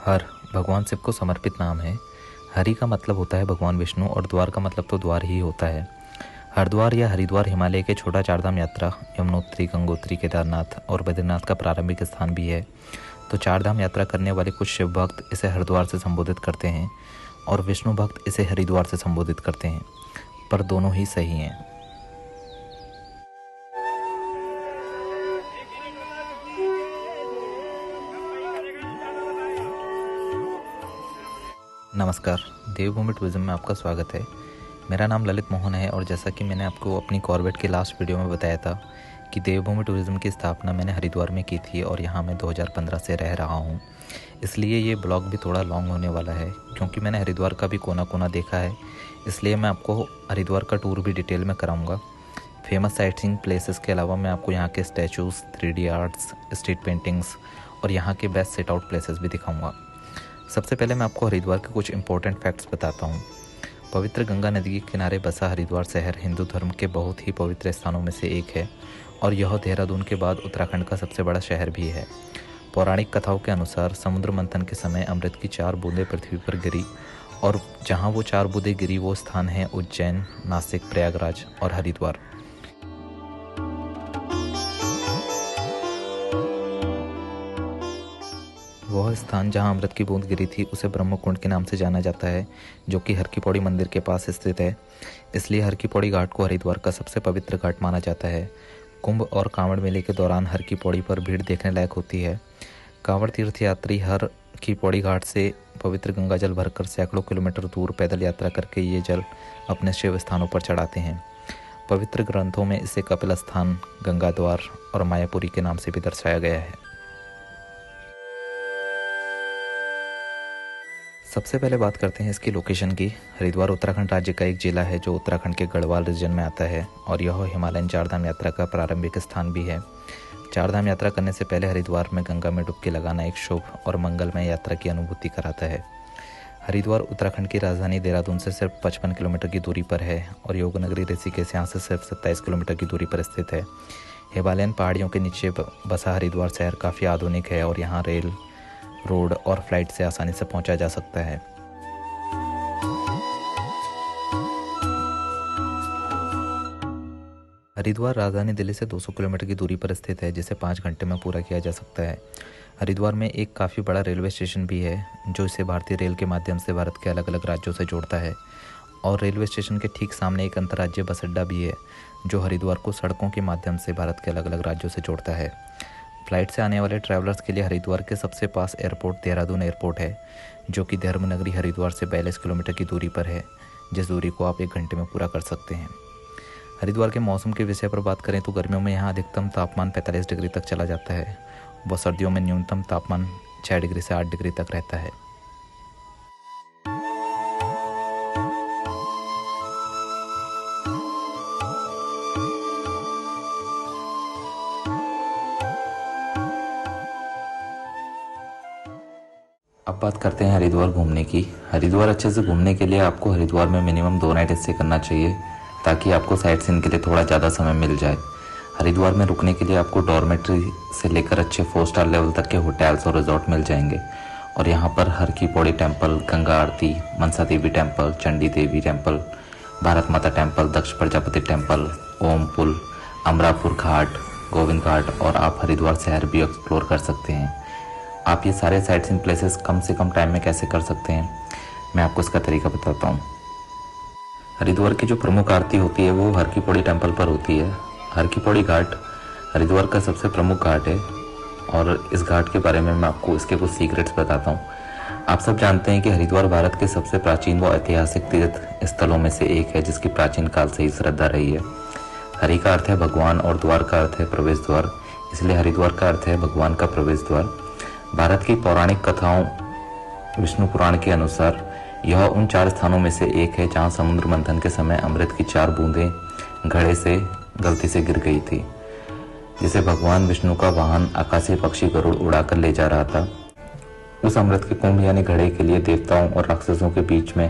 हर भगवान शिव को समर्पित नाम है। हरि का मतलब होता है भगवान विष्णु और द्वार का मतलब तो द्वार ही होता है। हरिद्वार या हरिद्वार हिमालय के छोटा चारधाम यात्रा, यमुनोत्री, गंगोत्री, केदारनाथ और बद्रीनाथ का प्रारंभिक स्थान भी है। तो चारधाम यात्रा करने वाले कुछ शिव भक्त इसे हरिद्वार से संबोधित करते हैं और विष्णु भक्त इसे हरिद्वार से संबोधित करते हैं, पर दोनों ही सही हैं। नमस्कार, देवभूमि टूरिज्म में आपका स्वागत है। मेरा नाम ललित मोहन है और जैसा कि मैंने आपको अपनी कॉर्बेट की लास्ट वीडियो में बताया था कि देवभूमि टूरिज्म की स्थापना मैंने हरिद्वार में की थी और यहाँ मैं 2015 से रह रहा हूँ। इसलिए ये ब्लॉग भी थोड़ा लॉन्ग होने वाला है, क्योंकि मैंने हरिद्वार का भी कोना कोना देखा है। इसलिए मैं आपको हरिद्वार का टूर भी डिटेल में कराऊँगा। फेमस साइट सीइंग प्लेसेस के अलावा मैं आपको यहाँ के statues, 3D arts, street paintings और यहाँ के बेस्ट सेट आउट प्लेसेस भी दिखाऊँगा। सबसे पहले मैं आपको हरिद्वार के कुछ इंपॉर्टेंट फैक्ट्स बताता हूँ। पवित्र गंगा नदी के किनारे बसा हरिद्वार शहर हिंदू धर्म के बहुत ही पवित्र स्थानों में से एक है और यह देहरादून के बाद उत्तराखंड का सबसे बड़ा शहर भी है। पौराणिक कथाओं के अनुसार समुद्र मंथन के समय अमृत की 4 बूंदें पृथ्वी पर गिरी और जहाँ वो 4 बूंदें गिरी वो स्थान है उज्जैन, नासिक, प्रयागराज और हरिद्वार। वह स्थान जहां अमृत की बूंद गिरी थी उसे ब्रह्मकुंड के नाम से जाना जाता है, जो कि हर की पौड़ी मंदिर के पास स्थित है। इसलिए हर की पौड़ी घाट को हरिद्वार का सबसे पवित्र घाट माना जाता है। कुंभ और कांवड़ मेले के दौरान हर की पौड़ी पर भीड़ देखने लायक होती है। कांवड़ तीर्थयात्री हर की पौड़ी घाट से पवित्र गंगा जल भरकर सैकड़ों किलोमीटर दूर पैदल यात्रा करके ये जल अपने शिव स्थानों पर चढ़ाते हैं। पवित्र ग्रंथों में इसे कपिल स्थान, गंगा द्वार और मायापुरी के नाम से भी दर्शाया गया है। सबसे पहले बात करते हैं इसकी लोकेशन की। हरिद्वार उत्तराखंड राज्य का एक जिला है जो उत्तराखंड के गढ़वाल रीजन में आता है और यह हिमालयन चारधाम यात्रा का प्रारंभिक स्थान भी है। चारधाम यात्रा करने से पहले हरिद्वार में गंगा में डुबकी लगाना एक शुभ और मंगलमय यात्रा की अनुभूति कराता है। हरिद्वार उत्तराखंड की राजधानी देहरादून से सिर्फ 55 किलोमीटर की दूरी पर है और योग नगरी ऋषिकेश यहाँ से सिर्फ 27 किलोमीटर की दूरी पर स्थित है। हिमालयन पहाड़ियों के नीचे बसा हरिद्वार शहर काफ़ी आधुनिक है और यहाँ रेल, रोड और फ्लाइट से आसानी से पहुंचा जा सकता है। हरिद्वार राजधानी दिल्ली से 200 किलोमीटर की दूरी पर स्थित है, जिसे 5 घंटे में पूरा किया जा सकता है। हरिद्वार में एक काफ़ी बड़ा रेलवे स्टेशन भी है जो इसे भारतीय रेल के माध्यम से भारत के अलग अलग राज्यों से जोड़ता है और रेलवे स्टेशन के ठीक सामने एक अंतर्राज्यीय बस अड्डा भी है जो हरिद्वार को सड़कों के माध्यम से भारत के अलग अलग राज्यों से जोड़ता है। फ्लाइट से आने वाले ट्रैवलर्स के लिए हरिद्वार के सबसे पास एयरपोर्ट देहरादून एयरपोर्ट है, जो कि धर्म नगरी हरिद्वार से 42 किलोमीटर की दूरी पर है, जिस दूरी को आप 1 घंटे में पूरा कर सकते हैं। हरिद्वार के मौसम के विषय पर बात करें तो गर्मियों में यहाँ अधिकतम तापमान 45 डिग्री तक चला जाता है व सर्दियों में न्यूनतम तापमान 6 डिग्री से 8 डिग्री तक रहता है। अब बात करते हैं हरिद्वार घूमने की। हरिद्वार अच्छे से घूमने के लिए आपको हरिद्वार में मिनिमम 2 नाइट स्टे करना चाहिए ताकि आपको साइट सीइंग के लिए थोड़ा ज़्यादा समय मिल जाए। हरिद्वार में रुकने के लिए आपको डॉर्मेट्री से लेकर अच्छे 4 स्टार लेवल तक के होटल्स और रिजॉर्ट मिल जाएंगे और यहाँ पर हर की पौड़ी टेम्पल, गंगा आरती, मनसा देवी टेम्पल, चंडी देवी टेम्पल, भारत माता टेम्पल, दक्ष प्रजापति टेम्पल, ओम पुल, अमरापुर घाट, गोविंद घाट और आप हरिद्वार शहर भी एक्सप्लोर कर सकते हैं। आप ये सारे साइट सीइंग प्लेसेस कम से कम टाइम में कैसे कर सकते हैं, मैं आपको इसका तरीका बताता हूँ। हरिद्वार की जो प्रमुख आरती होती है वो हर की पौड़ी टेम्पल पर होती है। हर की पौड़ी घाट हरिद्वार का सबसे प्रमुख घाट है और इस घाट के बारे में मैं आपको इसके कुछ सीक्रेट्स बताता हूँ। आप सब जानते हैं कि हरिद्वार भारत के सबसे प्राचीन व ऐतिहासिक तीर्थ स्थलों में से एक है जिसकी प्राचीन काल से ही श्रद्धा रही है। हरि का अर्थ है भगवान और द्वार का अर्थ है प्रवेश द्वार, इसलिए हरिद्वार का अर्थ है भगवान का प्रवेश द्वार। भारत की पौराणिक कथाओं विष्णु पुराण के अनुसार यह उन 4 स्थानों में से एक है जहां समुद्र मंथन के समय अमृत की 4 बूंदें घड़े से गलती से गिर गई थी, जिसे भगवान विष्णु का वाहन आकाशीय पक्षी गरुड़ उड़ाकर ले जा रहा था। उस अमृत के कुंभ यानी घड़े के लिए देवताओं और राक्षसों के बीच में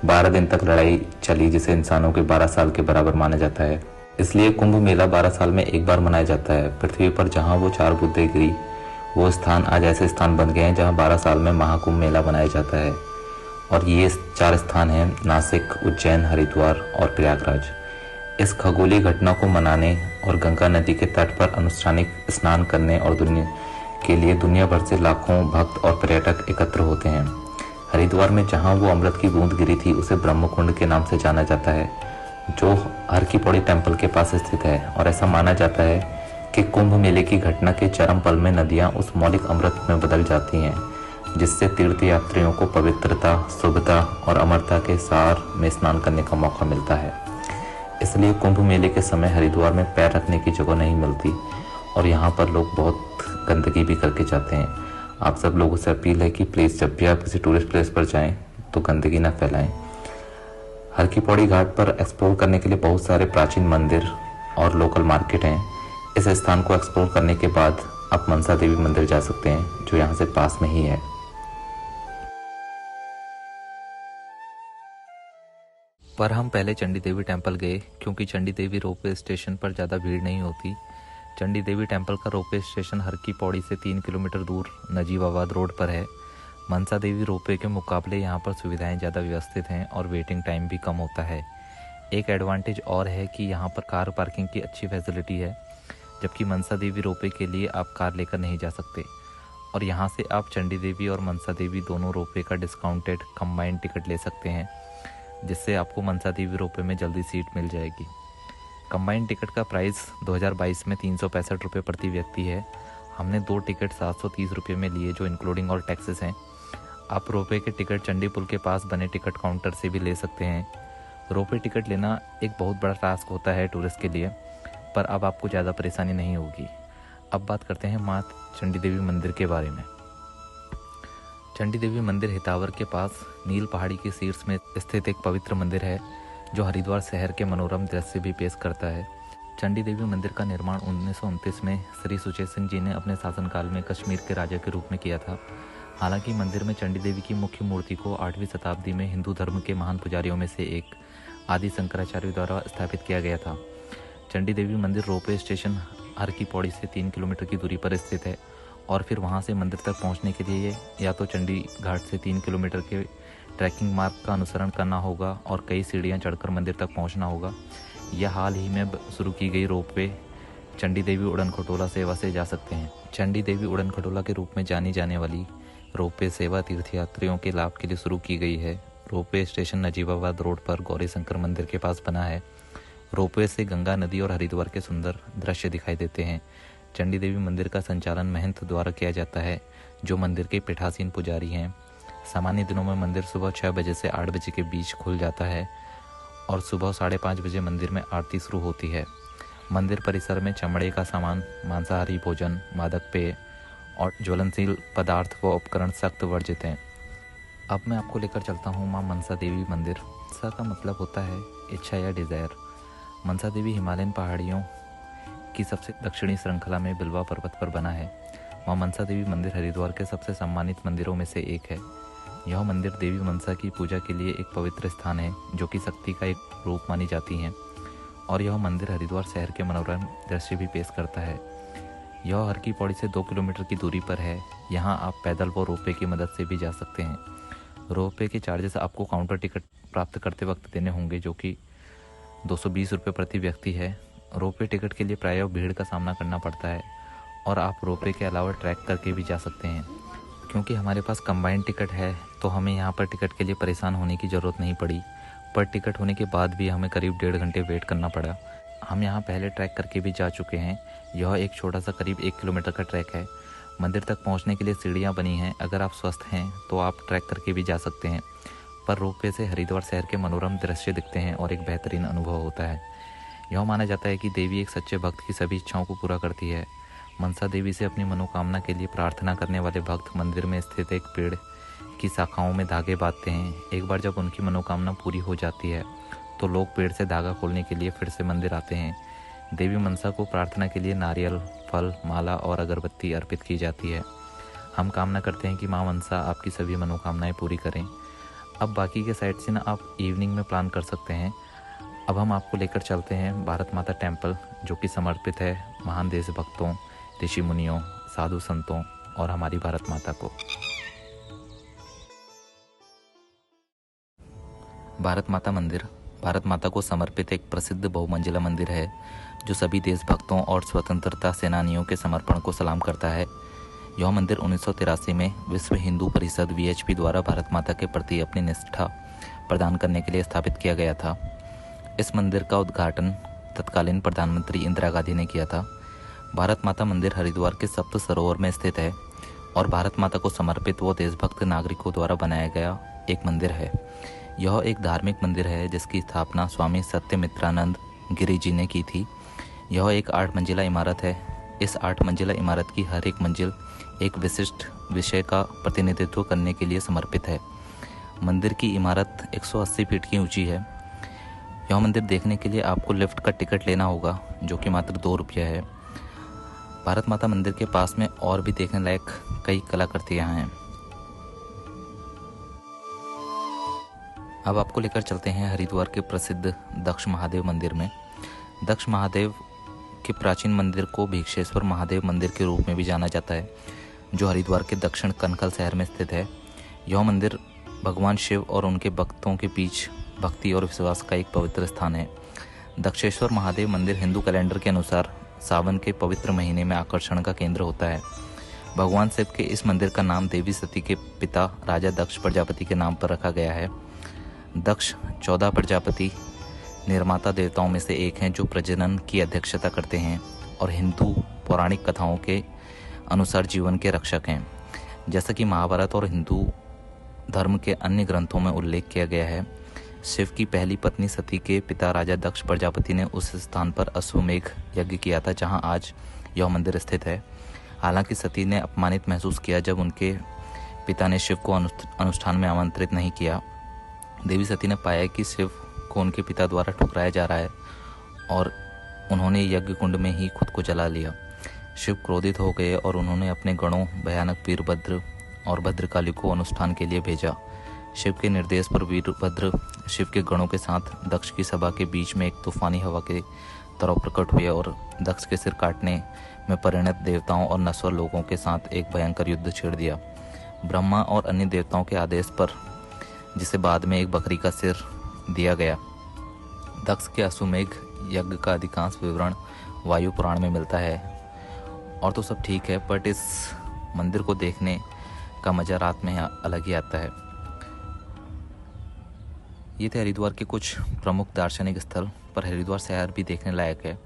12 दिन तक लड़ाई चली, जिसे इंसानों के 12 साल के बराबर माना जाता है। इसलिए कुंभ मेला 12 साल में एक बार मनाया जाता है। पृथ्वी पर जहाँ वो 4 बूंदें गिरी वो स्थान आज ऐसे स्थान बन गए हैं जहाँ 12 साल में महाकुंभ मेला बनाया जाता है। और ये 4 स्थान हैं: नासिक, उज्जैन, हरिद्वार और प्रयागराज। इस खगोलीय घटना को मनाने और गंगा नदी के तट पर अनुष्ठानिक स्नान करने और दुनिया भर से लाखों भक्त और पर्यटक एकत्र होते हैं। हरिद्वार में जहां वो अमृत की बूंद गिरी थी उसे ब्रह्मकुंड के नाम से जाना जाता है, जो हर की पौड़ी टेम्पल के पास स्थित है। और ऐसा माना जाता है कि कुंभ मेले की घटना के चरम पल में नदियां उस मौलिक अमृत में बदल जाती हैं, जिससे तीर्थ यात्रियों को पवित्रता, शुभता और अमरता के सार में स्नान करने का मौका मिलता है। इसलिए कुंभ मेले के समय हरिद्वार में पैर रखने की जगह नहीं मिलती और यहाँ पर लोग बहुत गंदगी भी करके जाते हैं। आप सब लोगों से अपील है कि प्लीज़ जब भी आप किसी टूरिस्ट प्लेस पर जाएं तो गंदगी ना फैलाएं। हर की पौड़ी घाट पर एक्सप्लोर करने के लिए बहुत सारे प्राचीन मंदिर और लोकल मार्केट हैं। इस स्थान को एक्सप्लोर करने के बाद आप मनसा देवी मंदिर जा सकते हैं, जो यहाँ से पास में ही है। पर हम पहले चंडी देवी टेम्पल गए, क्योंकि चंडी देवी रोपवे स्टेशन पर ज़्यादा भीड़ नहीं होती। चंडी देवी टेम्पल का रोपवे स्टेशन हर की पौड़ी से 3 किलोमीटर दूर नजीबाबाद रोड पर है। मनसा देवी रोपवे के मुकाबले यहाँ पर सुविधाएं ज़्यादा व्यवस्थित हैं और वेटिंग टाइम भी कम होता है। एक एडवांटेज और है कि यहाँ पर कार पार्किंग की अच्छी फैसिलिटी है, जबकि मनसा देवी रोपवे के लिए आप कार लेकर नहीं जा सकते। और यहाँ से आप चंडी देवी और मनसा देवी दोनों रोपवे का डिस्काउंटेड कंबाइंड टिकट ले सकते हैं, जिससे आपको मनसा देवी रोपवे में जल्दी सीट मिल जाएगी। कंबाइंड टिकट का प्राइस 2022 में 365 रुपये प्रति व्यक्ति है। हमने 2 टिकट 730 रुपये में लिए, जो इंक्लूडिंग ऑल टैक्सेस हैं। आप रोपवे के टिकट चंडी पुल के पास बने टिकट काउंटर से भी ले सकते हैं। रोपवे टिकट लेना एक बहुत बड़ा टास्क होता है टूरिस्ट के लिए, पर अब आपको ज़्यादा परेशानी नहीं होगी। अब बात करते हैं माँ चंडी देवी मंदिर के बारे में। चंडी देवी मंदिर हितावर के पास नील पहाड़ी के शीर्ष में स्थित एक पवित्र मंदिर है, जो हरिद्वार शहर के मनोरम दृश्य भी पेश करता है। चंडी देवी मंदिर का निर्माण 1929 में श्री सुचेत सिंह जी ने अपने शासनकाल में कश्मीर के राजा के रूप में किया था। हालांकि मंदिर में चंडी देवी की मुख्य मूर्ति को 8वीं शताब्दी में हिंदू धर्म के महान पुजारियों में से एक आदि शंकराचार्य द्वारा स्थापित किया गया था। चंडी देवी मंदिर रोपवे स्टेशन हर की पौड़ी से 3 किलोमीटर की दूरी पर स्थित है और फिर वहां से मंदिर तक पहुंचने के लिए या तो चंडी घाट से 3 किलोमीटर के ट्रैकिंग मार्ग का अनुसरण करना होगा और कई सीढ़ियां चढ़कर मंदिर तक पहुंचना होगा, या हाल ही में शुरू की गई रोपवे चंडी देवी उड़न खटोला सेवा से जा सकते हैं। चंडी देवी उड़न खटोला के रूप में जानी जाने वाली रोपवे सेवा तीर्थयात्रियों के लाभ के लिए शुरू की गई है। रोपवे स्टेशन नजीबाबाद रोड पर गौरी शंकर मंदिर के पास बना है। रोपवे से गंगा नदी और हरिद्वार के सुंदर दृश्य दिखाई देते हैं। चंडी देवी मंदिर का संचालन महंत द्वारा किया जाता है, जो मंदिर के पीठासीन पुजारी हैं। सामान्य दिनों में मंदिर सुबह 6 बजे से 8 बजे के बीच खुल जाता है और सुबह 5:30 बजे मंदिर में आरती शुरू होती है। मंदिर परिसर में चमड़े का सामान, मांसाहारी भोजन, मादक पेय और ज्वलनशील पदार्थ व उपकरण सख्त वर्जित हैं। अब मैं आपको लेकर चलता हूँ माँ मनसा देवी मंदिर। सा का मतलब होता है इच्छा या डिज़ायर। मनसा देवी हिमालयन पहाड़ियों की सबसे दक्षिणी श्रृंखला में बिलवा पर्वत पर बना है। माँ मनसा देवी मंदिर हरिद्वार के सबसे सम्मानित मंदिरों में से एक है। यह मंदिर देवी मनसा की पूजा के लिए एक पवित्र स्थान है, जो कि शक्ति का एक रूप मानी जाती हैं, और यह मंदिर हरिद्वार शहर के मनोरम दृश्य भी पेश करता है। यह हर की पौड़ी से 2 किलोमीटर की दूरी पर है। यहाँ आप पैदल व रोपवे की मदद से भी जा सकते हैं। रोपवे के चार्जेस आपको काउंटर टिकट प्राप्त करते वक्त देने होंगे, जो कि 220 रुपये प्रति व्यक्ति है। रोपवे टिकट के लिए प्रायः भीड़ का सामना करना पड़ता है और आप रोपवे के अलावा ट्रैक करके भी जा सकते हैं। क्योंकि हमारे पास कंबाइंड टिकट है तो हमें यहाँ पर टिकट के लिए परेशान होने की ज़रूरत नहीं पड़ी, पर टिकट होने के बाद भी हमें करीब 1.5 घंटे वेट करना पड़ा। हम यहाँ पहले ट्रैक करके भी जा चुके हैं। यह एक छोटा सा करीब 1 किलोमीटर का ट्रैक है। मंदिर तक पहुँचने के लिए सीढ़ियाँ बनी हैं। अगर आप स्वस्थ हैं तो आप ट्रैक करके भी जा सकते हैं, पर रोपवे से हरिद्वार शहर के मनोरम दृश्य दिखते हैं और एक बेहतरीन अनुभव होता है। यह माना जाता है कि देवी एक सच्चे भक्त की सभी इच्छाओं को पूरा करती है। मनसा देवी से अपनी मनोकामना के लिए प्रार्थना करने वाले भक्त मंदिर में स्थित एक पेड़ की शाखाओं में धागे बांधते हैं। एक बार जब उनकी मनोकामना पूरी हो जाती है तो लोग पेड़ से धागा खोलने के लिए फिर से मंदिर आते हैं। देवी मनसा को प्रार्थना के लिए नारियल, फल, माला और अगरबत्ती अर्पित की जाती है। हम कामना करते हैं कि माँ मनसा आपकी सभी मनोकामनाएं पूरी करें। अब बाकी के साइड सीन आप इवनिंग में प्लान कर सकते हैं। अब हम आपको लेकर चलते हैं भारत माता टेम्पल, जो कि समर्पित है महान देशभक्तों, ऋषि मुनियों, साधु संतों और हमारी भारत माता को। भारत माता मंदिर भारत माता को समर्पित एक प्रसिद्ध बहुमंजिला मंदिर है जो सभी देशभक्तों और स्वतंत्रता सेनानियों के समर्पण को सलाम करता है। यह मंदिर 1983 में विश्व हिंदू परिषद VHP द्वारा भारत माता के प्रति अपनी निष्ठा प्रदान करने के लिए स्थापित किया गया था। इस मंदिर का उद्घाटन तत्कालीन प्रधानमंत्री इंदिरा गांधी ने किया था। भारत माता मंदिर हरिद्वार के सप्त सरोवर में स्थित है और भारत माता को समर्पित व देशभक्त नागरिकों द्वारा बनाया गया एक मंदिर है। यह एक धार्मिक मंदिर है जिसकी स्थापना स्वामी सत्यमित्रानंद गिरी जी ने की थी। यह एक 8 मंजिला इमारत है। इस 8 मंजिला इमारत की हर एक मंजिल एक विशिष्ट विषय का प्रतिनिधित्व करने के लिए समर्पित है। मंदिर की इमारत 180 फीट की ऊंची है। यह मंदिर देखने के लिए आपको लिफ्ट का टिकट लेना होगा जो कि मात्र 2 रुपया है। भारत माता मंदिर के पास में और भी देखने लायक कई कलाकृतियां हैं। अब आपको लेकर चलते हैं हरिद्वार के प्रसिद्ध दक्ष महादेव मंदिर में। दक्ष महादेव के प्राचीन मंदिर को भिक्षेश्वर महादेव मंदिर के रूप में भी जाना जाता है, जो हरिद्वार के दक्षिण कनकल शहर में स्थित है। यह मंदिर भगवान शिव और उनके भक्तों के बीच भक्ति और विश्वास का एक पवित्र स्थान है। दक्षेश्वर महादेव मंदिर हिंदू कैलेंडर के अनुसार सावन के पवित्र महीने में आकर्षण का केंद्र होता है। भगवान शिव के इस मंदिर का नाम देवी सती के पिता राजा दक्ष प्रजापति के नाम पर रखा गया है। दक्ष 14 प्रजापति निर्माता देवताओं में से एक हैं जो प्रजनन की अध्यक्षता करते हैं और हिंदू पौराणिक कथाओं के अनुसार जीवन के रक्षक हैं। जैसा कि महाभारत और हिंदू धर्म के अन्य ग्रंथों में उल्लेख किया गया है, शिव की पहली पत्नी सती के पिता राजा दक्ष प्रजापति ने उस स्थान पर अश्वमेघ यज्ञ किया था जहां आज यह मंदिर स्थित है। हालांकि सती ने अपमानित महसूस किया जब उनके पिता ने शिव को अनुष्ठान में आमंत्रित नहीं किया। देवी सती ने पाया कि शिव को उनके पिता द्वारा ठुकराया जा रहा है और उन्होंने यज्ञ कुंड में ही खुद को जला लिया। शिव क्रोधित हो गए और उन्होंने अपने गणों भयानक वीरभद्र और भद्रकाली को अनुष्ठान के लिए भेजा। शिव के निर्देश पर वीरभद्र शिव के गणों के साथ दक्ष की सभा के बीच में एक तूफानी हवा के तरह प्रकट हुए और दक्ष के सिर काटने में परिणत देवताओं और नश्वर लोगों के साथ एक भयंकर युद्ध छेड़ दिया। ब्रह्मा और अन्य देवताओं के आदेश पर, जिसे बाद में एक बकरी का सिर दिया गया, दक्ष के अश्वमेघ यज्ञ का अधिकांश विवरण वायु पुराण में मिलता है। और तो सब ठीक है, बट इस मंदिर को देखने का मजा रात में अलग ही आता है। ये थे हरिद्वार के कुछ प्रमुख दार्शनिक स्थल, पर हरिद्वार शहर भी देखने लायक है।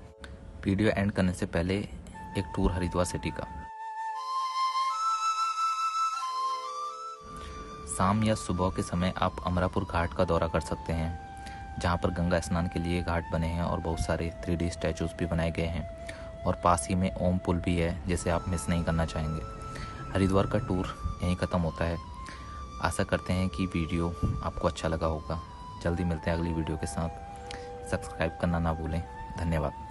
वीडियो एंड करने से पहले एक टूर हरिद्वार सिटी का। शाम या सुबह के समय आप अमरापुर घाट का दौरा कर सकते हैं, जहां पर गंगा स्नान के लिए घाट बने हैं और बहुत सारे 3D स्टैचूज भी बनाए गए हैं और पास ही में ओम पुल भी है जिसे आप मिस नहीं करना चाहेंगे। हरिद्वार का टूर यहीं ख़त्म होता है। आशा करते हैं कि वीडियो आपको अच्छा लगा होगा। जल्दी मिलते हैं अगली वीडियो के साथ। सब्सक्राइब करना ना भूलें। धन्यवाद।